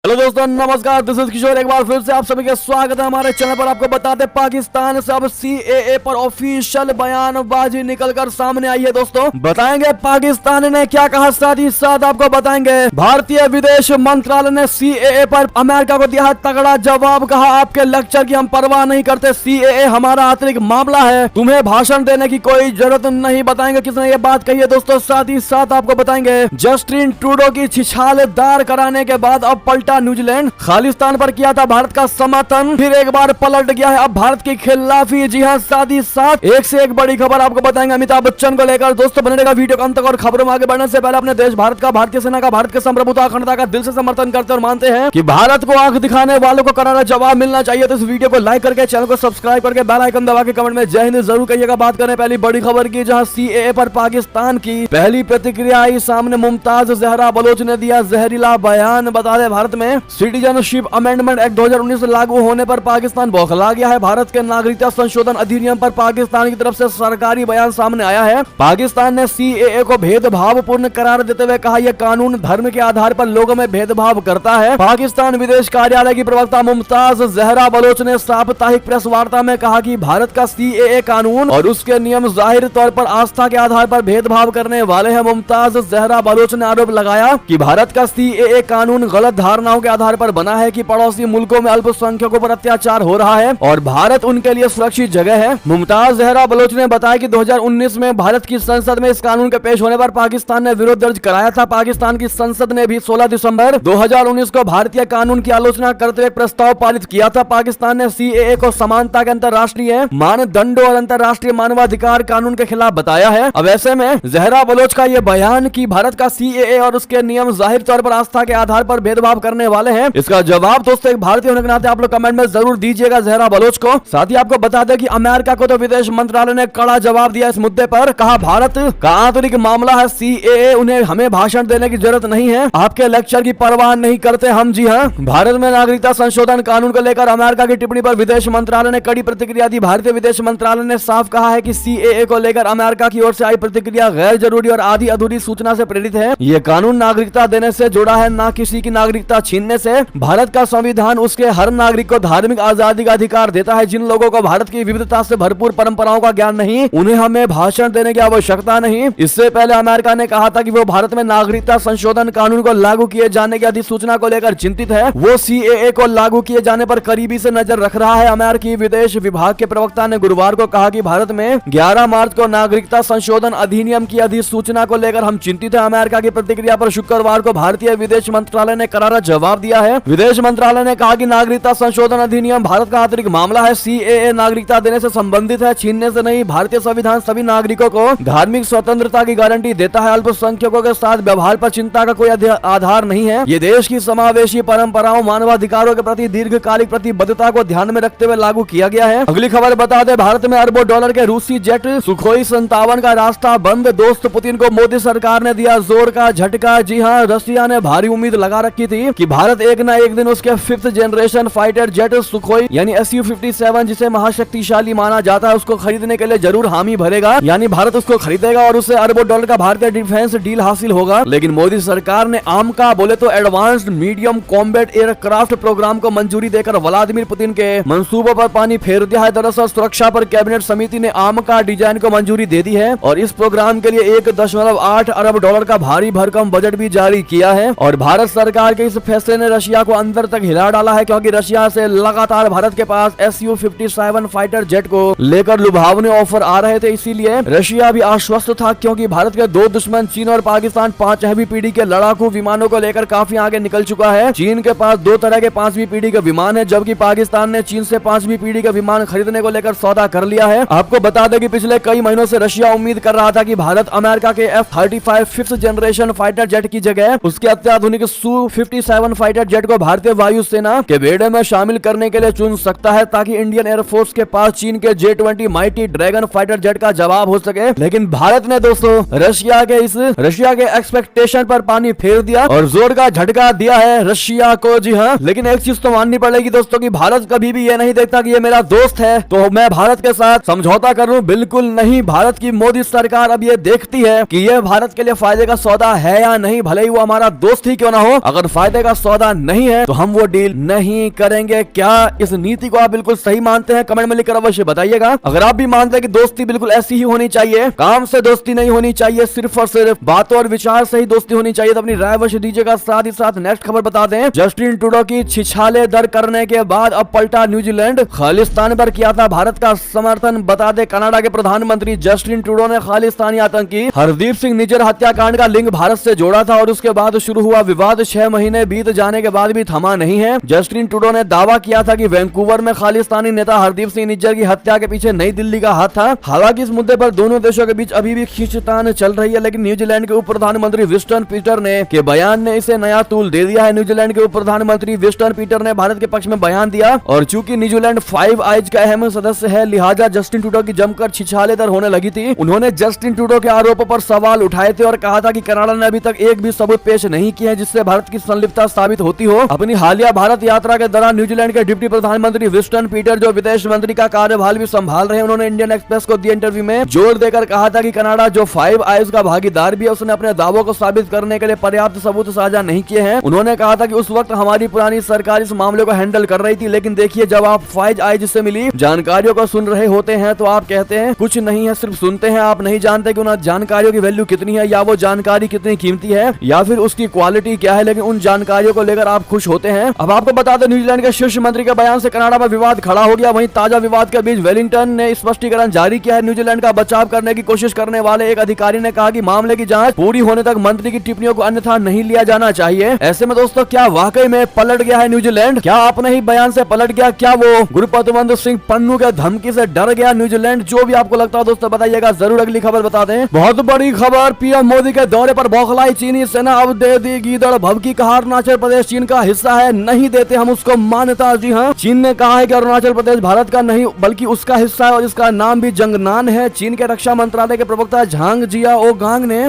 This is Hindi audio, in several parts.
हेलो दोस्तों, नमस्कार। दिस इज किशोर। एक बार फिर से आप सभी का स्वागत है हमारे चैनल पर। आपको बताते पाकिस्तान से अब सीएए पर ऑफिशियल बयानबाजी निकलकर सामने आई है। दोस्तों बताएंगे पाकिस्तान ने क्या कहा, साथ ही साथ आपको बताएंगे भारतीय विदेश मंत्रालय ने सीएए पर अमेरिका को दिया है तगड़ा जवाब। कहा आपके लेक्चर की हम परवाह नहीं करते, सीएए हमारा आंतरिक मामला है, तुम्हें भाषण देने की कोई जरूरत नहीं। बताएंगे किसने ये बात कही है दोस्तों। साथ ही साथ आपको बताएंगे जस्टिन ट्रूडो की छिछालदार कराने के बाद अब पलटा न्यूजीलैंड। खालिस्तान पर किया था भारत का समर्थन, फिर एक बार पलट गया है अब भारत के खिलाफी। जी हाँ, साथ ही साथ एक से एक बड़ी खबर आपको बताएंगे अमिताभ बच्चन को लेकर। दोस्तों बने रहेगा वीडियो के अंत तक। और खबरों में आगे बढ़ने से पहले अपने देश भारत का, भारतीय सेना का, भारत के संप्रभुता अखंडता का दिल से समर्थन करते और मानते हैं कि भारत को आंख दिखाने वालों को करारा जवाब मिलना चाहिए। तो इस वीडियो को लाइक करके, चैनल को सब्सक्राइब करके, बेल आइकन दबा के कमेंट में जय हिंद जरूर कहिएगा। बात करें पहली बड़ी खबर की, जहां सीएए पर पाकिस्तान की पहली प्रतिक्रिया आई सामने। मुमताज जहरा बलोच ने दिया जहरीला बयान। बता दें भारत में सिटीजनशिप अमेंडमेंट एक्ट 2019 लागू होने पर पाकिस्तान बौखला गया है। भारत के नागरिकता संशोधन अधिनियम पर पाकिस्तान की तरफ से सरकारी बयान सामने आया है। पाकिस्तान ने सीएए को भेदभावपूर्ण करार देते हुए कहा यह कानून धर्म के आधार पर लोगों में भेदभाव करता है। पाकिस्तान विदेश कार्यालय की प्रवक्ता मुमताज जहरा बलोच ने साप्ताहिक प्रेस वार्ता में कहा कि भारत का सीएए कानून और उसके नियम जाहिर तौर पर आस्था के आधार पर भेदभाव करने वाले हैं। मुमताज जहरा बलोच ने आरोप लगाया कि भारत का सीएए कानून गलत धारणाओं के आधार पर बना है कि पड़ोसी मुल्कों में अल्पसंख्यकों पर अत्याचार हो रहा है और भारत उनके लिए सुरक्षित जगह है। मुमताज जहरा बलोच ने बताया कि 2019 में भारत की संसद में इस कानून के पेश होने पर पाकिस्तान ने विरोध दर्ज कराया था। पाकिस्तान की संसद ने भी 16 दिसंबर 2019 को भारतीय कानून की आलोचना करते हुए प्रस्ताव पारित किया था। पाकिस्तान ने सीएए को समानता के अंतर्राष्ट्रीय मानदंडों और अंतर्राष्ट्रीय मानवाधिकार कानून के खिलाफ बताया है। अब ऐसे में जहरा बलोच का यह बयान कि भारत का सीएए और उसके नियम जाहिर तौर पर आस्था के आधार पर भेदभाव करने वाले हैं, इसका जवाब दोस्तों एक भारतीय होने के नाते आप लोग कमेंट में जरूर दीजिएगा जहरा बलोच को। साथ ही आपको बता दें कि अमेरिका को तो विदेश मंत्रालय ने कड़ा जवाब दिया इस मुद्दे पर। कहा भारत का आंतरिक मामला है सीएए, उन्हें हमें भाषण देने की जरूरत नहीं है, आपके लेक्चर की परवाह नहीं करते हम। जी हाँ, भारत में नागरिकता संशोधन कानून को लेकर अमेरिका की टिप्पणी पर विदेश मंत्रालय ने कड़ी प्रतिक्रिया दी। भारतीय विदेश मंत्रालय ने साफ कहा है कि सीएए को लेकर अमेरिका की ओर से आई प्रतिक्रिया गैर जरूरी और आधी अधूरी सूचना से प्रेरित है। ये कानून नागरिकता देने से जुड़ा है, न किसी की नागरिकता छीनने से। भारत का संविधान उसके हर नागरिक को धार्मिक आजादी का अधिकार देता है। जिन लोगों को भारत की विविधता से भरपूर परंपराओं का ज्ञान नहीं, उन्हें हमें भाषण देने की आवश्यकता नहीं। इससे पहले अमेरिका ने कहा था कि वो भारत में नागरिकता संशोधन कानून को लागू किए जाने की अधिसूचना को लेकर चिंतित है। वो सीएए को लागू किए जाने पर करीबी से नजर रख रहा है। अमेरिकी विदेश विभाग के प्रवक्ता ने गुरुवार को कहा कि भारत में 11 मार्च को नागरिकता संशोधन अधिनियम की अधिसूचना को लेकर हम चिंतित है। अमेरिका की प्रतिक्रिया पर शुक्रवार को भारतीय विदेश मंत्रालय ने करारा जवाब दिया है। विदेश मंत्रालय ने कहा कि नागरिकता संशोधन अधिनियम भारत का आंतरिक मामला है। सीएए नागरिकता देने से संबंधित है, छीनने से नहीं। भारतीय संविधान सभी नागरिकों को धार्मिक स्वतंत्रता की गारंटी देता है। अल्पसंख्यकों के साथ व्यवहार पर चिंता का कोई आधार नहीं है। ये देश की समावेशी परंपराओं, मानवाधिकारों के प्रति दीर्घकालिक प्रतिबद्धता को ध्यान में रखते हुए लागू किया गया है। अगली खबर बता दें, भारत में अरबों डॉलर के रूसी जेट सुखोई 57 का रास्ता बंद। दोस्त पुतिन को मोदी सरकार ने दिया जोर का झटका। जी हाँ, रशिया ने भारी उम्मीद लगा रखी थी कि भारत एक न एक दिन उसके 5th generation fighter jet Sukhoi यानी Su-57 जिसे महाशक्तिशाली माना जाता है, उसको खरीदने के लिए जरूर हामी भरेगा। यानी भारत उसको खरीदेगा और उसे अरबों डॉलर का भारतीय डिफेंस डील हासिल होगा। लेकिन मोदी सरकार ने आमका बोले तो advanced medium combat aircraft programme को मंजूरी देकर व्लादिमीर पुतिन के मंसूबों पर पानी फेर दिया है। दरअसल सुरक्षा पर कैबिनेट समिति ने आमका डिजाइन को मंजूरी दे दी है और इस प्रोग्राम के लिए 1.8 अरब डॉलर का भारी भरकम बजट भी जारी किया है। और भारत सरकार के इस फैसले ने रशिया को अंदर तक हिला डाला है, क्योंकि रशिया से लगातार भारत के पास Su-57 फाइटर जेट को लेकर लुभावने ऑफर आ रहे थे। इसीलिए रशिया भी आश्वस्त था, क्योंकि भारत के दो दुश्मन चीन और पाकिस्तान 5वीं पीढ़ी के लड़ाकू विमानों को लेकर काफी आगे निकल चुका है। चीन के पास 2 तरह के 5वीं पीढ़ी के विमान है, जबकि पाकिस्तान ने चीन से 5वीं पीढ़ी के विमान खरीदने को लेकर सौदा कर लिया है। आपको बता दें कि पिछले कई महीनों से रशिया उम्मीद कर रहा था कि भारत अमेरिका के F-35 5th generation fighter jet की जगह उसके अत्याधुनिक Su-57 फाइटर जेट को भारतीय वायुसेना के बेड़े में शामिल करने के लिए चुन सकता है, ताकि इंडियन एयरफोर्स के पास चीन के J-20 mighty dragon fighter jet का जवाब हो सके। लेकिन भारत ने दोस्तों रशिया के एक्सपेक्टेशन पर पानी फेर दिया और जोर का झटका दिया है रशिया को। जी हाँ, लेकिन एक चीज तो माननी पड़ेगी दोस्तों कि भारत कभी भी ये नहीं देखता कि ये मेरा दोस्त है तो मैं भारत के साथ समझौता कर लूं, बिल्कुल नहीं। भारत की मोदी सरकार अब ये देखती है कि ये भारत के लिए फायदे का सौदा है या नहीं, भले ही वो हमारा दोस्त ही क्यों ना हो। अगर फायदे का का सौदा नहीं है तो हम वो डील नहीं करेंगे। क्या इस नीति को आप बिल्कुल सही मानते हैं? कमेंट में लिखकर अवश्य बताइएगा। अगर आप भी मानते हैं कि दोस्ती बिल्कुल ऐसी ही होनी चाहिए, काम से दोस्ती नहीं होनी चाहिए, सिर्फ और सिर्फ बातों और विचार से ही दोस्ती होनी चाहिए, तो अपनी राय अवश्य दीजिएगा। साथ ही साथ नेक्स्ट खबर बता दें, जस्टिन ट्रूडो की छिछाले दर करने के बाद अब पलटा न्यूजीलैंड, खालिस्तान पर किया था भारत का समर्थन। बता दें, कनाडा के प्रधानमंत्री जस्टिन ट्रूडो ने खालिस्तानी आतंकी हरदीप सिंह निज्जर हत्याकांड का लिंक भारत से जोड़ा था और उसके बाद शुरू हुआ विवाद 6 महीने बीत जाने के बाद भी थमा नहीं है। जस्टिन ट्रूडो ने दावा किया था कि वैंकूवर में खालिस्तानी नेता हरदीप सिंह निज्जर की हत्या के पीछे नई दिल्ली का हाथ था। हालांकि इस मुद्दे पर दोनों देशों के बीच अभी भी खींचतान चल रही है, लेकिन न्यूजीलैंड के उप प्रधानमंत्री विंस्टन पीटर ने के बयान ने इसे नया तूल दे दिया है। न्यूजीलैंड के उप प्रधानमंत्री विंस्टन पीटर ने भारत के पक्ष में बयान दिया और चूंकि न्यूजीलैंड 5 आइज का अहम सदस्य है, लिहाजा जस्टिन ट्रूडो की जमकर छिछालेदर होने लगी थी। उन्होंने जस्टिन ट्रूडो के आरोपों पर सवाल उठाए थे और कहा था कि कनाडा ने अभी तक एक भी सबूत पेश नहीं किया है जिससे भारत की संलिप्तता साबित होती हो। अपनी हालिया भारत यात्रा के दौरान न्यूजीलैंड के डिप्टी प्रधानमंत्री विंस्टन पीटर, जो विदेश मंत्री का कार्यभार भी संभाल रहे हैं, उन्होंने इंडियन एक्सप्रेस को दिए इंटरव्यू में जोर देकर कहा था कि कनाडा जो 5 आइज का भागीदार भी है, उसने अपने दावों को साबित करने के लिए पर्याप्त सबूत साझा नहीं किए हैं। उन्होंने कहा था कि उस वक्त हमारी पुरानी सरकार इस मामले को हैंडल कर रही थी, लेकिन देखिए जब आप 5 आइज से मिली जानकारियों को सुन रहे होते हैं तो आप कहते हैं कुछ नहीं है, सिर्फ सुनते हैं। आप नहीं जानते कि उन जानकारियों की वैल्यू कितनी है या वो जानकारी कितनी कीमती है या फिर उसकी क्वालिटी क्या है, लेकिन उन जानकारियों को लेकर आप खुश होते हैं। अब आपको बता दें, न्यूजीलैंड के शीर्ष मंत्री के बयान से कनाडा में विवाद खड़ा हो गया। वहीं ताजा विवाद के बीच वेलिंगटन ने स्पष्टीकरण जारी किया है। न्यूजीलैंड का बचाव करने की कोशिश करने वाले एक अधिकारी ने कहा कि मामले की जांच पूरी होने तक मंत्री की टिप्पणियों को अन्यथा नहीं लिया जाना चाहिए। ऐसे में दोस्तों, क्या वाकई में पलट गया है न्यूजीलैंड? क्या अपने ही बयान से पलट गया? क्या वो गुरुपतवंत सिंह पन्नू के धमकी से डर गया न्यूजीलैंड? जो भी आपको लगता है दोस्तों बताइएगा जरूर। अगली खबर बता दें, बहुत बड़ी खबर, पीएम मोदी के दौरे पर बौखलाई चीनी सेना, अब दे दी गीदड़ भभकी। कहा अरुणाचल प्रदेश चीन का हिस्सा है, नहीं देते हम उसको मान्यता। जी हाँ, चीन ने कहा है कि अरुणाचल प्रदेश भारत का नहीं बल्कि उसका हिस्सा है और इसका नाम भी जंगनान है। चीन के रक्षा मंत्रालय के प्रवक्ता झांग जियाओ गांग ने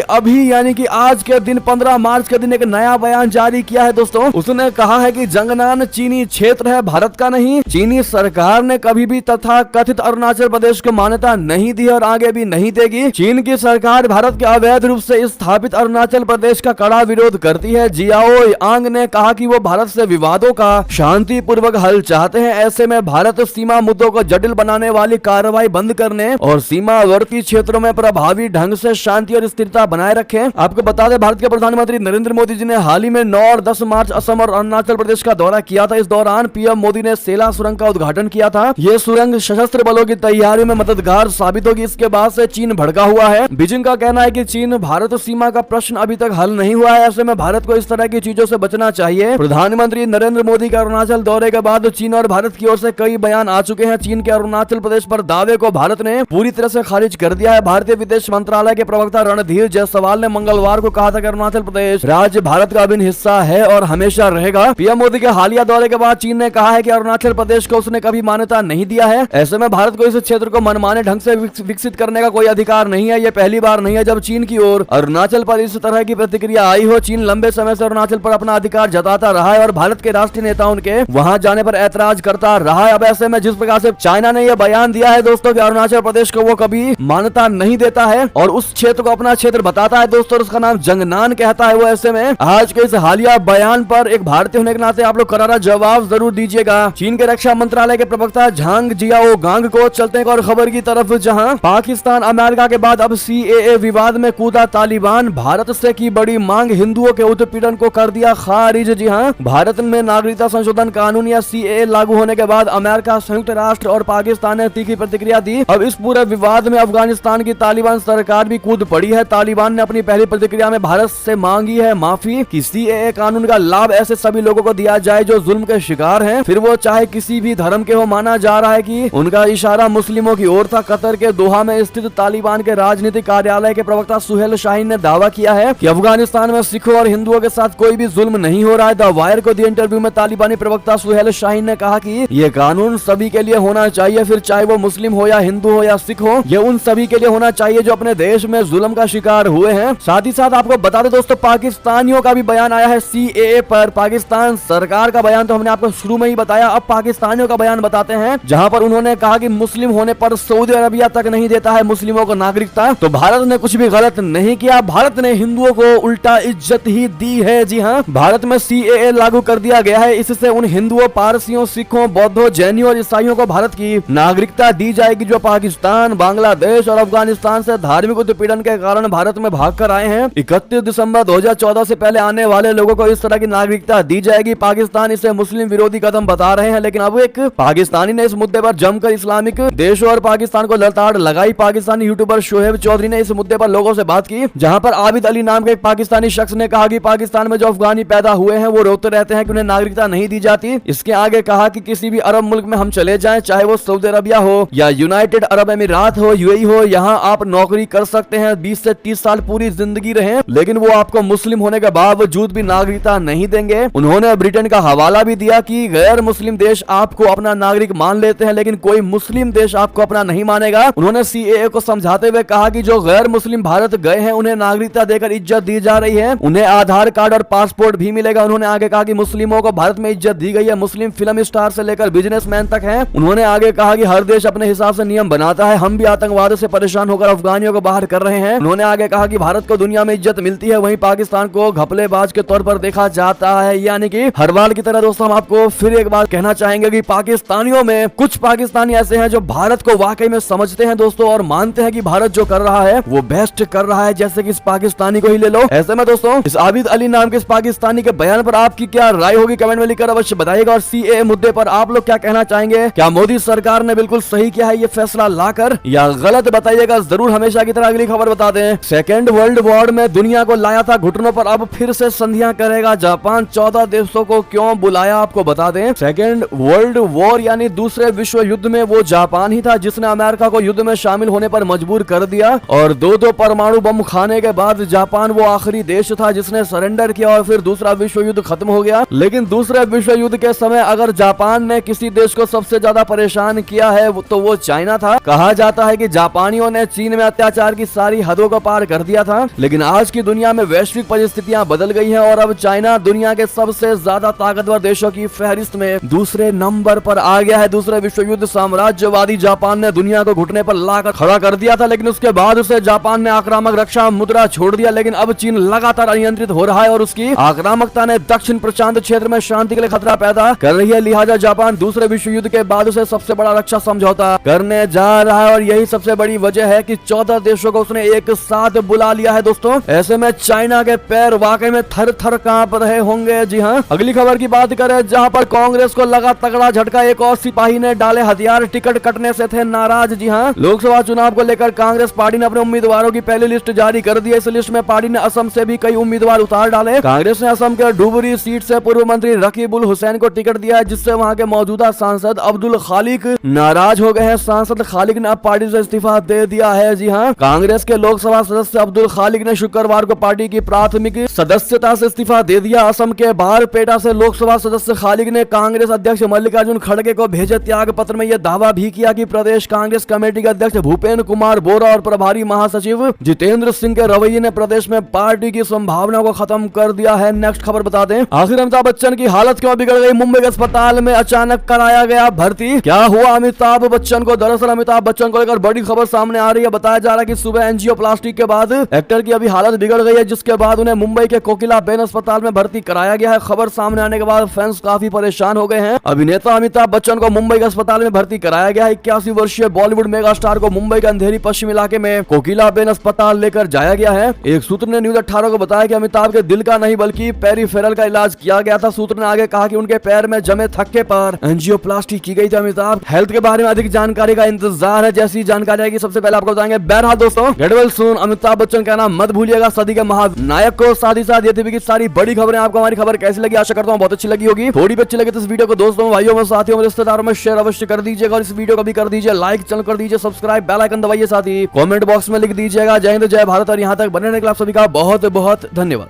अभी यानी कि आज के दिन 15 मार्च के दिन एक नया बयान जारी किया है दोस्तों। उसने कहा है कि जंगनान चीनी क्षेत्र है, भारत का नहीं। चीनी सरकार ने कभी भी तथा कथित अरुणाचल प्रदेश को मान्यता नहीं दी और आगे भी नहीं देगी। चीन की सरकार भारत के अवैध रूप से स्थापित अरुणाचल प्रदेश का कड़ा विरोध करती है। जियाओ आंग ने कहा कि वो भारत से विवादों का शांतिपूर्वक हल चाहते हैं। ऐसे में भारत सीमा मुद्दों को जटिल बनाने वाली कार्रवाई बंद करने और सीमावर्ती क्षेत्रों में प्रभावी ढंग से शांति और स्थिरता बनाए रखें। आपको बता दें, भारत के प्रधानमंत्री नरेंद्र मोदी जी ने हाल ही में 9 और 10 मार्च असम और अरुणाचल प्रदेश का दौरा किया था। इस दौरान पीएम मोदी ने सेला सुरंग का उद्घाटन किया था। ये सुरंग सशस्त्र बलों की तैयारी में मददगार साबित होगी। इसके बाद से चीन भड़का हुआ है। बीजिंग का कहना है कि चीन भारत सीमा का प्रश्न अभी तक हल नहीं हुआ है। ऐसे में भारत को इस तरह की चीजों से बचना चाहिए। प्रधानमंत्री नरेंद्र मोदी के अरुणाचल दौरे के बाद चीन और भारत की ओर से कई बयान आ चुके हैं। चीन के अरुणाचल प्रदेश पर दावे को भारत ने पूरी तरह से खारिज कर दिया है। भारतीय विदेश मंत्रालय के प्रवक्ता रणधीर जायसवाल ने मंगलवार को कहा था कि अरुणाचल प्रदेश राज्य भारत का अभिन्न हिस्सा है और हमेशा रहेगा। पीएम मोदी के हालिया दौरे के बाद चीन ने कहा है कि अरुणाचल प्रदेश को उसने कभी मान्यता नहीं दिया है। ऐसे में भारत को इस क्षेत्र को मनमाने ढंग से विकसित करने का कोई अधिकार नहीं है। ये पहली बार नहीं है जब चीन की ओर अरुणाचल पर इस तरह की प्रतिक्रिया आई हो। चीन लंबे समय से अरुणाचल पर अपना अधिकार जताता रहा है और भारत के राष्ट्रीय नेता उनके वहां जाने पर ऐतराज करता रहा है। अब ऐसे में जिस प्रकार से चाइना ने यह बयान दिया है दोस्तों कि अरुणाचल प्रदेश को वो कभी मान्यता नहीं देता है और उस क्षेत्र को अपना क्षेत्र बताता है दोस्तों, उसका नाम जंगनान कहता है वो। ऐसे में आज के इस हालिया बयान पर एक भारतीय होने के नाते आप लोग करारा जवाब जरूर दीजिएगा। चीन के रक्षा मंत्रालय के प्रवक्ता झांग जियाओ गांग को। चलते हैं और खबर की तरफ, जहां पाकिस्तान अमेरिका के बाद अब सीएए विवाद में कूदा तालिबान। भारत से की बड़ी मांग, हिंदुओं के उत्पीड़न को कर दिया खारिज। जी हां, भारत में नागरिकता संशोधन कानून या सीएए लागू होने के बाद अमेरिका, संयुक्त राष्ट्र और पाकिस्तान ने तीखी प्रतिक्रिया दी। अब इस पूरे विवाद में अफगानिस्तान की तालिबान सरकार भी कूद पड़ी है। तालिबान ने अपनी पहली प्रतिक्रिया में भारत से मांगी है माफी कि सीएए कानून का लाभ ऐसे सभी लोगों को दिया जाए जो जुल्म के शिकार हैं, फिर वो चाहे किसी भी धर्म के हो। माना जा रहा है कि उनका इशारा मुस्लिमों की ओर था। कतर के दोहा में स्थित तालिबान के राजनीतिक कार्यालय के प्रवक्ता सुहेल शाहीन ने दावा किया है कि अफगानिस्तान में सिखों और हिंदुओं के साथ कोई भी जुल्म नहीं हो रहा है। द वायर को दिए इंटरव्यू में तालिबानी प्रवक्ता सुहेल शाहीन ने कहा कि ये कानून सभी के लिए होना चाहिए, फिर चाहे वो मुस्लिम हो या हिंदू हो या सिख हो। ये उन सभी के लिए होना चाहिए जो अपने देश में जुल्म का शिकार हुए हैं। साथ ही साथ आपको बता दें दोस्तों, पाकिस्तानियों का भी बयान आया है सीएए पर। पाकिस्तान सरकार का बयान तो हमने आपको शुरू में ही बताया, अब पाकिस्तानियों का बयान बताते हैं, जहां पर उन्होंने कहा कि मुस्लिम होने पर सऊदी अरबिया तक नहीं देता है मुस्लिमों को नागरिकता। तो भारत ने कुछ भी गलत नहीं किया, भारत ने हिंदुओं को उल्टा इज्जत ही दी है। जी हाँ, हाँ, भारत में CAA लागू कर दिया गया है। इससे उन हिंदुओं, पारसियों, सिखों, बौद्धों, जैनियों और ईसाइयों को भारत की नागरिकता दी जाएगी जो पाकिस्तान, बांग्लादेश और अफगानिस्तान से धार्मिक उत्पीड़न के कारण भारत में भाग कर आए हैं। 31 दिसंबर 2014 से पहले आने वाले लोगों को इस तरह की नागरिकता दी जाएगी। पाकिस्तान इसे मुस्लिम विरोधी कदम बता रहे हैं, लेकिन अब एक पाकिस्तानी ने इस मुद्दे पर जमकर इस्लामिक देशों और पाकिस्तान को लताड़ लगाई। पाकिस्तानी यूट्यूबर शोएब चौधरी ने इस मुद्दे पर लोगों से बात की, जहां पर आबिद अली नाम के एक पाकिस्तानी शख्स ने कहा कि पाकिस्तान में जो अफगानी पैदा हुए हैं वो रोते रहते हैं कि उन्हें नागरिकता नहीं दी जाती। इसके आगे कहा कि किसी भी अरब मुल्क में हम चले जाएं, चाहे वो सऊदी अरबिया हो या यूनाइटेड अरब अमीरात हो, UAE हो, यहाँ आप नौकरी कर सकते हैं, 20 से 30 साल पूरी जिंदगी रहे, लेकिन वो आपको मुस्लिम होने के बावजूद भी नागरिकता नहीं देंगे। उन्होंने ब्रिटेन का हवाला भी दिया कि गैर मुस्लिम देश आपको अपना नागरिक मान लेते हैं, लेकिन कोई मुस्लिम देश आपको अपना नहीं मानेगा। उन्होंने CAA को समझाते हुए कहा कि जो गैर मुस्लिम भारत गए हैं उन्हें नागरिकता देकर इज्जत दी जा रही है, उन्हें आधार कार्ड और पासपोर्ट भी मिलेगा। उन्होंने आगे कहा कि मुस्लिमों को भारत में इज्जत दी गई है, मुस्लिम फिल्म स्टार से लेकर बिजनेसमैन तक है। उन्होंने आगे कहा कि हर देश अपने हिसाब से नियम बनाता है, हम भी आतंकवाद से परेशान होकर अफगानियों को बाहर कर रहे हैं। उन्होंने आगे कहा कि भारत को दुनिया में इज्जत मिलती है, वहीं पाकिस्तान को घपलेबाज के तौर पर देखा जाता है। यानी कि हर बार की तरह दोस्तों हम आपको फिर एक बार कहना चाहेंगे कि पाकिस्तानियों में कुछ पाकिस्तानी ऐसे हैं जो भारत को वाकई में समझते हैं दोस्तों, और मानते हैं कि भारत जो कर रहा है वो बेस्ट कर रहा है, जैसे कि इस पाकिस्तानी को ही ले लो। ऐसे में दोस्तों इस आबिद अली नाम के इस पाकिस्तानी के बयान पर आपकी क्या राय होगी कमेंट में लिखकर अवश्य बताइएगा। और CAA मुद्दे पर आप लोग क्या कहना चाहेंगे? क्या मोदी सरकार ने बिल्कुल सही किया है ये फैसला लाकर, या गलत? बताइएगा जरूर। हमेशा की तरह अगली खबर बता दें, सेकेंड वर्ल्ड वॉर में दुनिया को लाया था घुटनों पर, अब फिर से संधियां करेगा जापान। 14 देशों को क्यों बुलाया आपको बता दें। सेकेंड वर्ल्ड वॉर यानी दूसरे विश्व युद्ध में वो जापान ही था जिसने अमेरिका को युद्ध में शामिल होने पर मजबूर कर दिया, और दो परमाणु बम खाने के बाद जापान वो आखिरी देश था जिसने सरेंडर किया और फिर दूसरा विश्व युद्ध खत्म हो गया। लेकिन दूसरे विश्व युद्ध के समय अगर जापान ने किसी देश को सबसे ज्यादा परेशान किया है तो वो चाइना था। कहा जाता है कि जापानियों ने चीन में अत्याचार की सारी हदों को पार कर दिया था। लेकिन आज की दुनिया में वैश्विक परिस्थितियां बदल गई हैं और अब चाइना दुनिया के सबसे ज्यादा ताकतवर देशों की फहरिस्त में दूसरे नंबर पर आ गया है। दूसरे विश्व युद्ध साम्राज्यवादी जापान ने दुनिया को घुटने पर लाकर खड़ा कर दिया था, लेकिन उसके बाद उसे जापान ने आक्रामक रक्षा मुद्रा छोड़ दिया। लेकिन अब चीन लगातार अनियंत्रित हो रहा है और उसकी आक्रामकता ने दक्षिण प्रशांत क्षेत्र में शांति के लिए खतरा पैदा कर रही है। लिहाजा जापान दूसरे विश्व युद्ध के बाद उसे सबसे बड़ा रक्षा समझौता करने जा रहा है, और यही सबसे बड़ी वजह है कि 14 देशों को उसने एक साथ बुला लिया है दोस्तों। ऐसे में चाइना के पैर वाकई में थर थर कांप रहे होंगे। जी हाँ, अगली खबर की बात करें, जहां पर कांग्रेस को लगा तगड़ा झटका, एक और सिपाही ने डाले हथियार, टिकट कटने से थे नाराज। जी हाँ, लोकसभा चुनाव को लेकर कांग्रेस पार्टी ने अपने उम्मीदवारों की पहली लिस्ट जारी कर दी है। इस लिस्ट में पार्टी ने असम से भी कई उम्मीदवार उतार डाले। कांग्रेस ने असम के डुबरी सीट से पूर्व मंत्री रकीबुल हुसैन को टिकट दिया है, जिससे वहां के मौजूदा सांसद अब्दुल खालिक नाराज हो गए हैं। सांसद खालिक ने अब पार्टी से इस्तीफा दे दिया है। जी हाँ, कांग्रेस के लोकसभा सदस्य अब्दुल खालिक ने शुक्रवार को पार्टी की प्राथमिक सदस्यता से इस्तीफा दे दिया। असम के बारपेटा से लोकसभा सदस्य खालिक ने कांग्रेस अध्यक्ष मल्लिकार्जुन खड़गे को भेजे त्याग पत्र में यह दावा भी किया कि प्रदेश कांग्रेस कमेटी के अध्यक्ष भूपेंद्र कुमार बोरा और प्रभारी महासचिव जितेंद्र सिंह के रवैये ने प्रदेश में पार्टी की संभावना को खत्म कर दिया है। नेक्स्ट खबर बता दें, आखिर अमिताभ बच्चन की हालत क्यों बिगड़ गई? मुंबई के अस्पताल में अचानक कराया गया भर्ती। क्या हुआ अमिताभ बच्चन को? दरअसल अमिताभ बच्चन को लेकर बड़ी खबर सामने आ रही है। बताया जा रहा है कि सुबह एंजियोप्लास्टी के बाद एक्टर की अभी हालत बिगड़ गई है, जिसके बाद उन्हें मुंबई के कोकिला बेन अस्पताल में भर्ती कराया गया है। खबर सामने आने के बाद फैंस काफी परेशान हो गए हैं। अभिनेता अमिताभ बच्चन को मुंबई के अस्पताल में भर्ती कराया गया है। 81 वर्षीय बॉलीवुड मेगा स्टार को मुंबई के अंधेरी पश्चिम इलाके में कोकिला बेन अस्पताल लेकर जाया गया है। एक सूत्र ने न्यूज 18 को बताया कि अमिताभ के दिल का नहीं बल्कि पेरिफेरल का इलाज किया गया था। सूत्र ने आगे कहा कि उनके पैर में जमे थक्के पर एंजियोप्लास्टी की गई थी। अमिताभ हेल्थ के बारे में अधिक जानकारी का इंतजार है, जैसी जानकारी आएगी सबसे पहले आपको बताएंगे। बहरहाल दोस्तों, get well soon, Amitabh Bachchan का नाम मत भूलिएगा, सदी के महानायक को। साथ ही साथ ये थी कि सारी बड़ी खबरें आपको हमारी खबर कैसी लगी, आशा करता हूँ बहुत अच्छी लगी होगी। थोड़ी भी अच्छी लगी तो इस वीडियो को दोस्तों, भाइयों में, साथियों में, रिश्तेदारों में शेयर अवश्य कर दीजिएगा, और इस वीडियो को भी कर दीजिए लाइक, चैनल कर दीजिए सब्सक्राइब, बेल आइकन दबाइए, साथ ही कमेंट बॉक्स में लिख दीजिएगा जय हिंद जय भारत। और यहाँ तक बनने के लिए आप सभी का बहुत बहुत धन्यवाद।